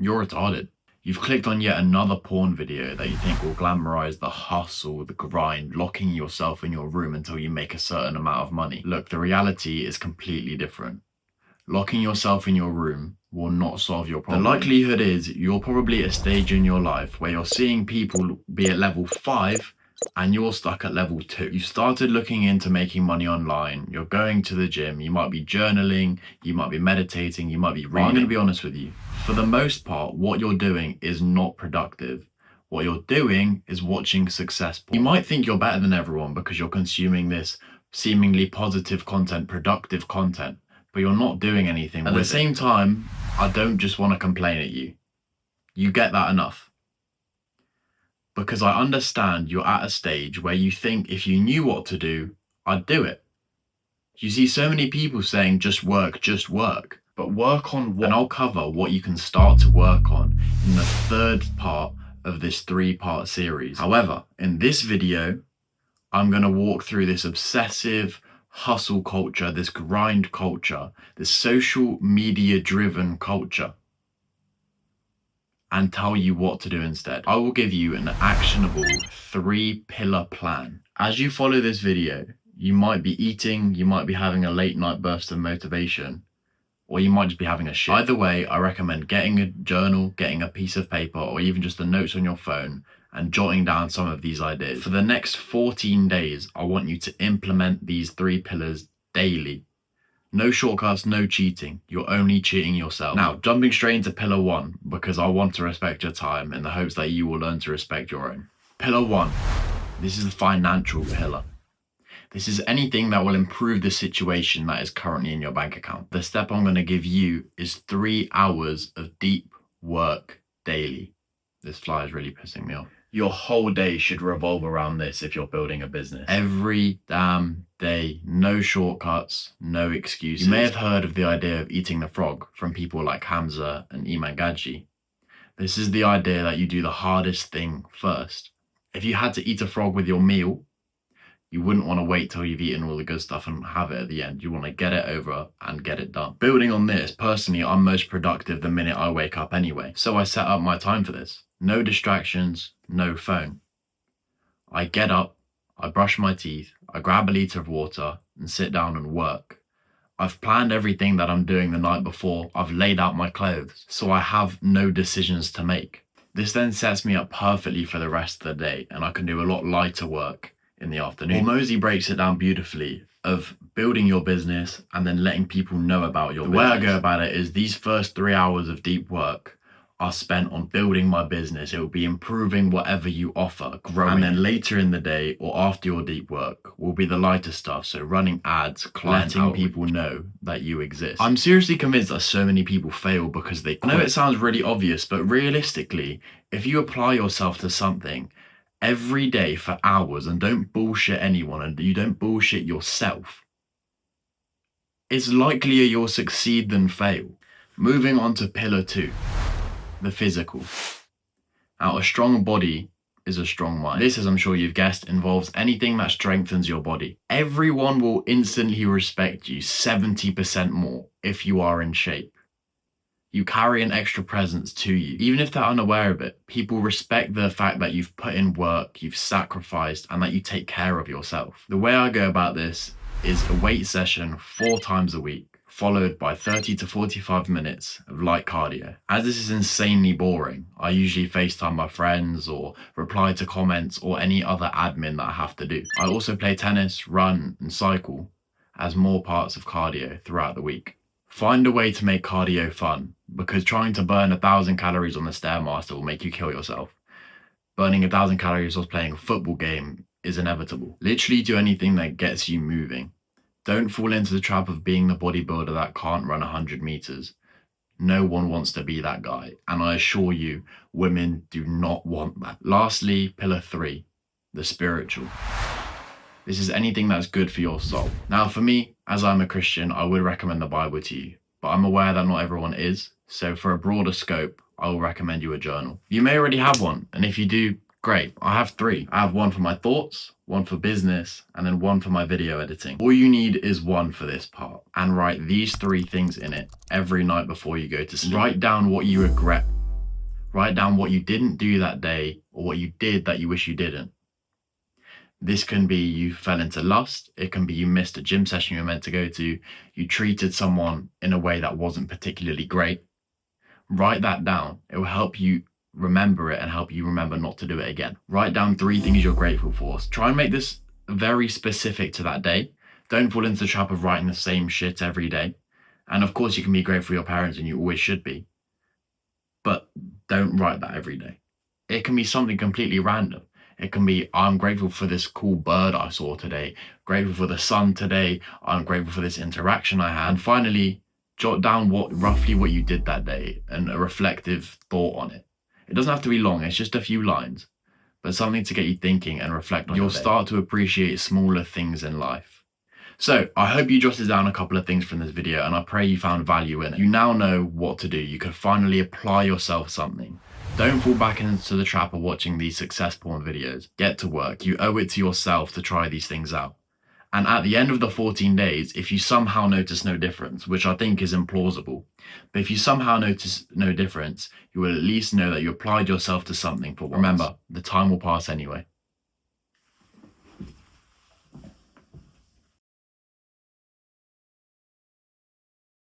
You're retarded. You've clicked on yet another porn video that you think will glamorize the hustle, the grind, locking yourself in your room until you make a certain amount of money. Look, the reality is completely different. Locking yourself in your room will not solve your problem. The likelihood is you're probably at a stage in your life where you're seeing people be at level 5 and you're stuck at level 2. You started looking into making money online, you're going to the gym, you might be journaling, you might be meditating, you might be reading. I'm going to be honest with you. For the most part, what you're doing is not productive. What you're doing is watching success porn. You might think you're better than everyone because you're consuming this seemingly positive content, productive content, but you're not doing anything. At the same time, I don't just want to complain at you. You get that enough. Because I understand you're at a stage where you think if you knew what to do, I'd do it. You see so many people saying just work, but work on what? And I'll cover what you can start to work on in the third part of this 3-part series. However, in this video, I'm going to walk through this obsessive hustle culture, this grind culture, this social media driven culture, and tell you what to do instead. I will give you an actionable 3-pillar plan. As you follow this video, you might be eating, you might be having a late night burst of motivation, or you might just be having a shit. Either way, I recommend getting a journal, getting a piece of paper, or even just the notes on your phone and jotting down some of these ideas. For the next 14 days, I want you to implement these 3 pillars daily. No shortcuts, no cheating. You're only cheating yourself. Now, jumping straight into pillar 1, because I want to respect your time in the hopes that you will learn to respect your own. Pillar 1, this is the financial pillar. This is anything that will improve the situation that is currently in your bank account. The step I'm going to give you is 3 hours of deep work daily. This fly is really pissing me off. Your whole day should revolve around this if you're building a business. Every damn day, no shortcuts, no excuses. You may have heard of the idea of eating the frog from people like Hamza and Iman Gadzhi. This is the idea that you do the hardest thing first. If you had to eat a frog with your meal, you wouldn't want to wait till you've eaten all the good stuff and have it at the end. You want to get it over and get it done. Building on this, personally, I'm most productive the minute I wake up anyway. So I set up my time for this. No distractions, no phone. I get up, I brush my teeth, I grab a litre of water and sit down and work. I've planned everything that I'm doing the night before. I've laid out my clothes, so I have no decisions to make. This then sets me up perfectly for the rest of the day, and I can do a lot lighter work in the afternoon. Hormozi breaks it down beautifully of building your business and then letting people know about your business. The way I go about it is these first 3 hours of deep work are spent on building my business. It will be improving whatever you offer, growing. And then later in the day or after your deep work will be the lighter stuff. So running ads, letting people know that you exist. I'm seriously convinced that so many people fail because they quit. I know it sounds really obvious, but realistically, if you apply yourself to something every day for hours and don't bullshit anyone and you don't bullshit yourself, it's likelier you'll succeed than fail. Moving on to pillar 2. The physical. Now, a strong body is a strong mind. This, as I'm sure you've guessed, involves anything that strengthens your body. Everyone will instantly respect you 70% more if you are in shape. You carry an extra presence to you. Even if they're unaware of it, people respect the fact that you've put in work, you've sacrificed, and that you take care of yourself. The way I go about this is a weight session 4 times a week, followed by 30 to 45 minutes of light cardio. As this is insanely boring, I usually FaceTime my friends or reply to comments or any other admin that I have to do. I also play tennis, run, and cycle as more parts of cardio throughout the week. Find a way to make cardio fun, because trying to burn 1,000 calories on the Stairmaster will make you kill yourself. Burning 1,000 calories whilst playing a football game is inevitable. Literally do anything that gets you moving. Don't fall into the trap of being the bodybuilder that can't run 100 meters. No one wants to be that guy, and I assure you, women do not want that. Lastly, pillar 3, the spiritual. This is anything that's good for your soul. Now, for me, as I'm a Christian, I would recommend the Bible to you, but I'm aware that not everyone is, so for a broader scope, I will recommend you a journal. You may already have one, and if you do, great. I have 3. I have one for my thoughts, one for business, and then one for my video editing. All you need is one for this part, and write these 3 things in it every night before you go to sleep. Write down what you regret Write down what you didn't do that day or what you did that you wish you didn't. This can be you fell into lust. It can be you missed a gym session you were meant to go to. You treated someone in a way that wasn't particularly great. Write that down. It will help you remember it and help you remember not to do it again. Write down 3 things you're grateful for. Try and make this very specific to that day. Don't fall into the trap of writing the same shit every day. And of course, you can be grateful for your parents, and you always should be. But don't write that every day. It can be something completely random. It can be, I'm grateful for this cool bird I saw today, grateful for the sun today, I'm grateful for this interaction I had. And finally, jot down roughly what you did that day and a reflective thought on it. It doesn't have to be long, it's just a few lines, but something to get you thinking and reflect on. You'll start to appreciate smaller things in life. So I hope you jotted down a couple of things from this video, and I pray you found value in it. You now know what to do. You can finally apply yourself something. Don't fall back into the trap of watching these success porn videos. Get to work. You owe it to yourself to try these things out. And at the end of the 14 days, if you somehow notice no difference, which I think is implausible, but if you somehow notice no difference, you will at least know that you applied yourself to something for once. Remember, the time will pass anyway.